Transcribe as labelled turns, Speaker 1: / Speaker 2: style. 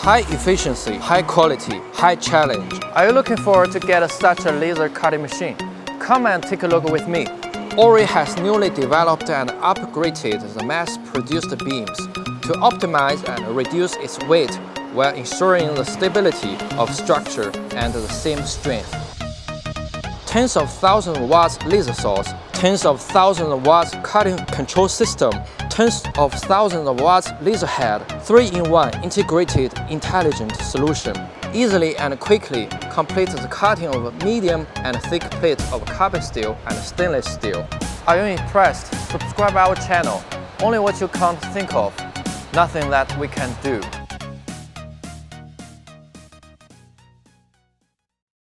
Speaker 1: High efficiency, high quality, high challenge.
Speaker 2: Are you looking forward to get such a laser cutting machine? Come and take a look with me.
Speaker 1: Ori has newly developed and upgraded the mass-produced beams to optimize and reduce its weight while ensuring the stability of structure and the same strength. Tens of thousands of watts laser source, tens of thousands of watts cutting control system, tens of thousands of watts laser head, 3-in-1 integrated intelligent solution. Easily and quickly complete the cutting of medium and thick plates of carbon steel and stainless steel.
Speaker 2: Are you impressed? Subscribe our channel. Only what you can't think of, nothing that we can do.